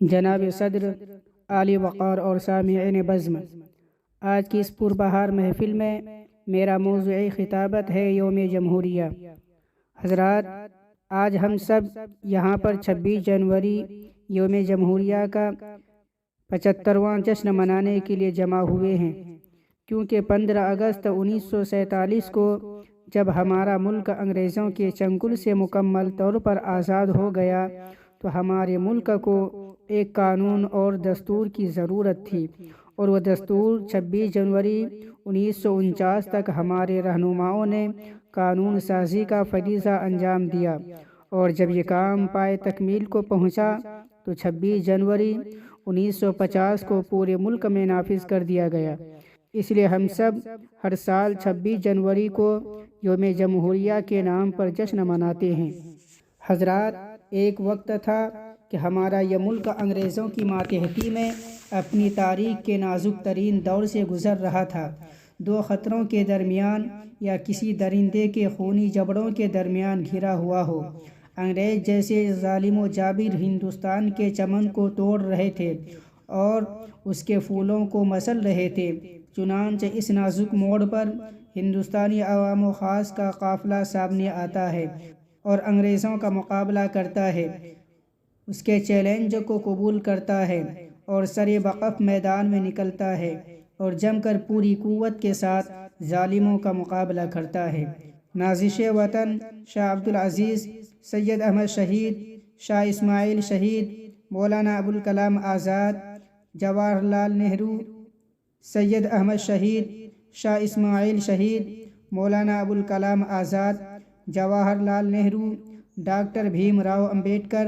جناب صدر، عالی وقار اور سامعین بزم، آج کی اس پربہار محفل میں میرا موضوع خطابت ہے یوم جمہوریہ۔ حضرات، آج ہم سب یہاں پر 26 جنوری یوم جمہوریہ کا 75واں جشن منانے کے لیے جمع ہوئے ہیں، کیونکہ 15 اگست 1947 کو جب ہمارا ملک انگریزوں کے چنگل سے مکمل طور پر آزاد ہو گیا تو ہمارے ملک کو ایک قانون اور دستور کی ضرورت تھی، اور وہ دستور 26 جنوری 1949 تک ہمارے رہنماؤں نے قانون سازی کا فریضہ انجام دیا، اور جب یہ کام پائے تکمیل کو پہنچا تو 26 جنوری 1950 کو پورے ملک میں نافذ کر دیا گیا۔ اس لیے ہم سب ہر سال 26 جنوری کو یوم جمہوریہ کے نام پر جشن مناتے ہیں۔ حضرات، ایک وقت تھا کہ ہمارا یہ ملک انگریزوں کی ماتحتی میں اپنی تاریخ کے نازک ترین دور سے گزر رہا تھا۔ دو خطروں کے درمیان یا کسی درندے کے خونی جبڑوں کے درمیان گھرا ہوا ہو۔ انگریز جیسے ظالم و جابر ہندوستان کے چمن کو توڑ رہے تھے اور اس کے پھولوں کو مسل رہے تھے۔ چنانچہ اس نازک موڑ پر ہندوستانی عوام و خاص کا قافلہ سامنے آتا ہے اور انگریزوں کا مقابلہ کرتا ہے، اس کے چیلنج کو قبول کرتا ہے اور سر بقف میدان میں نکلتا ہے اور جم کر پوری قوت کے ساتھ ظالموں کا مقابلہ کرتا ہے۔ نازش وطن شاہ عبدالعزیز، سید احمد شہید، شاہ اسماعیل شہید، مولانا ابوالکلام آزاد، جواہر لال نہرو، سید احمد شہید، شاہ اسماعیل شہید، مولانا ابوالکلام آزاد، جواہر لال نہرو، ڈاکٹر بھیم راؤ امبیڈکر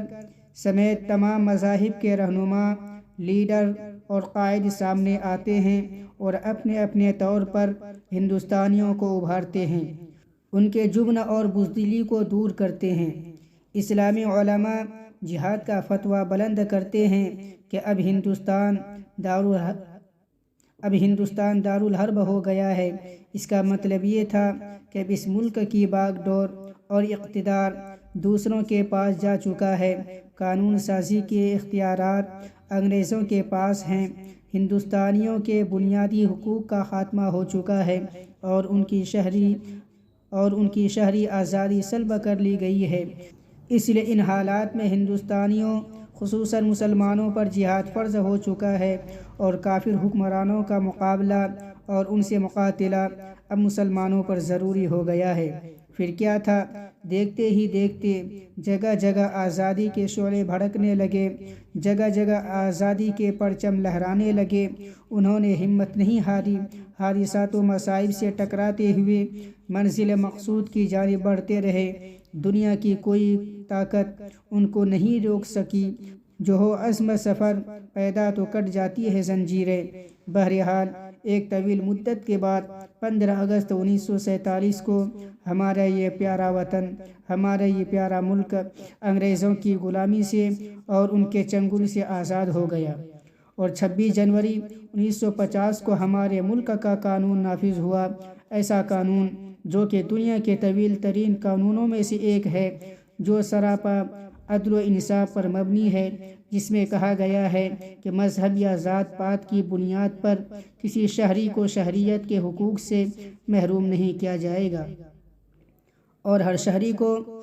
سمیت تمام مذاہب کے رہنما، لیڈر اور قائد سامنے آتے ہیں اور اپنے اپنے طور پر ہندوستانیوں کو ابھارتے ہیں، ان کے جبن اور بزدلی کو دور کرتے ہیں۔ اسلامی علماء جہاد کا فتویٰ بلند کرتے ہیں کہ اب ہندوستان دارالحرب ہو گیا ہے۔ اس کا مطلب یہ تھا کہ اب اس ملک کی باغ ڈور اور اقتدار دوسروں کے پاس جا چکا ہے۔ قانون سازی کے اختیارات انگریزوں کے پاس ہیں، ہندوستانیوں کے بنیادی حقوق کا خاتمہ ہو چکا ہے اور ان کی شہری آزادی سلب کر لی گئی ہے۔ اس لیے ان حالات میں ہندوستانیوں خصوصاً مسلمانوں پر جہاد فرض ہو چکا ہے اور کافر حکمرانوں کا مقابلہ اور ان سے مقاتلہ اب مسلمانوں پر ضروری ہو گیا ہے۔ پھر کیا تھا، دیکھتے ہی دیکھتے جگہ جگہ آزادی کے شعلے بھڑکنے لگے، جگہ جگہ آزادی کے پرچم لہرانے لگے۔ انہوں نے ہمت نہیں ہاری، حادثات و مصائب سے ٹکراتے ہوئے منزل مقصود کی جانب بڑھتے رہے۔ دنیا کی کوئی طاقت ان کو نہیں روک سکی۔ جو ہو عزم سفر، پیدا تو کٹ جاتی ہے زنجیریں۔ بہرحال ایک طویل مدت کے بعد 15 اگست 1947 کو ہمارا یہ پیارا وطن، ہمارا یہ پیارا ملک انگریزوں کی غلامی سے اور ان کے چنگل سے آزاد ہو گیا، اور 26 جنوری 1950 کو ہمارے ملک کا قانون نافذ ہوا۔ ایسا قانون جو کہ دنیا کے طویل ترین قانونوں میں سے ایک ہے، جو سراپا عدل و انصاف پر مبنی ہے، جس میں کہا گیا ہے کہ مذہب یا ذات پات کی بنیاد پر کسی شہری کو شہریت کے حقوق سے محروم نہیں کیا جائے گا، اور ہر شہری کو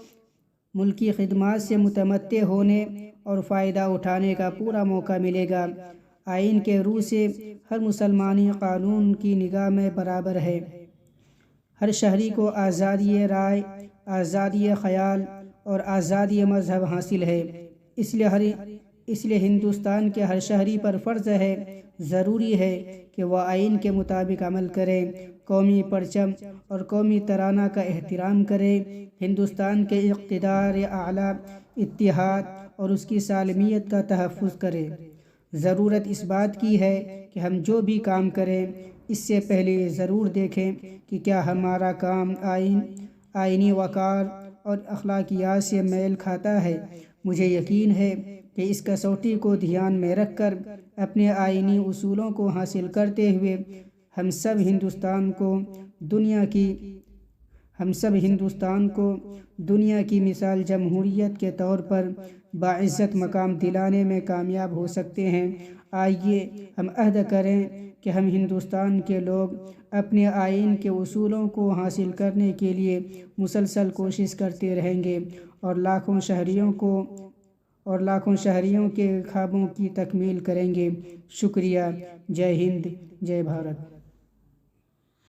ملکی خدمات سے متمتع ہونے اور فائدہ اٹھانے کا پورا موقع ملے گا۔ آئین کے روح سے ہر مسلمانی قانون کی نگاہ میں برابر ہے۔ ہر شہری کو آزادی رائے، آزادی خیال اور آزادی مذہب حاصل ہے۔ اس لیے ہندوستان کے ہر شہری پر فرض ہے، ضروری ہے کہ وہ آئین کے مطابق عمل کرے، قومی پرچم اور قومی ترانہ کا احترام کرے، ہندوستان کے اقتدار اعلیٰ، اتحاد اور اس کی سالمیت کا تحفظ کرے۔ ضرورت اس بات کی ہے کہ ہم جو بھی کام کریں اس سے پہلے یہ ضرور دیکھیں کہ کیا ہمارا کام آئینی وقار اور اخلاقیات سے میل کھاتا ہے۔ مجھے یقین ہے کہ اس کسوٹی کو دھیان میں رکھ کر اپنے آئینی اصولوں کو حاصل کرتے ہوئے ہم سب ہم سب ہندوستان کو دنیا کی مثال جمہوریت کے طور پر باعزت مقام دلانے میں کامیاب ہو سکتے ہیں۔ آئیے ہم عہد کریں کہ ہم ہندوستان کے لوگ اپنے آئین کے اصولوں کو حاصل کرنے کے لیے مسلسل کوشش کرتے رہیں گے اور لاکھوں شہریوں کے خوابوں کی تکمیل کریں گے۔ شکریہ۔ جے ہند، جے بھارت۔